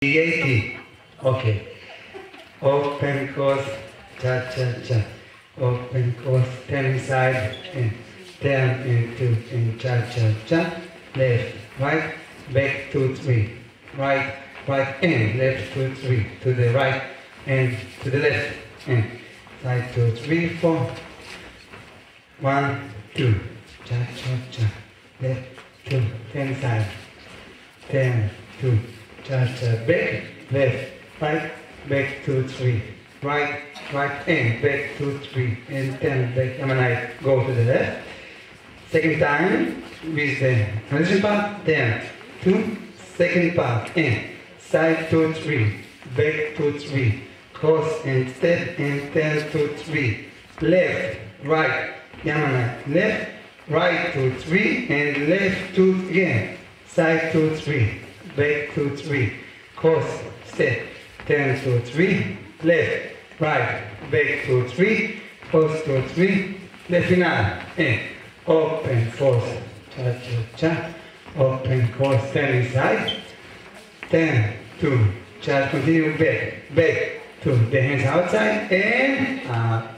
80. Okay. Open cross, cha cha cha. Open cross, 10 side, in, 10 into, in, cha cha cha. Left, right, back 2, 3. Right, right, in, left 2, 3. To the right, and to the left, in. Side 2, 3, 4. 1, 2. Cha cha cha. Left 2, 10 side. 10, 2. Cha-cha, back, left, right, back 2, 3, right, right, and back 2, 3, and 10, back, and when I go to the left, second time, with the transition part, 10, 2, second part, and side 2, 3, back 2, 3, cross and step, and 10, 2, 3, left, right, Yamana, left, right 2, 3, and left 2 again, side 2, 3, back 2, 3, cross, step, 10, 2, 3, left, right, back 2, 3, cross 2, 3, the finale, and open, force, cha, cha, cha, open, cross, 10 inside, 10, 2, cha, continue back, back, 2, the hands outside, and up.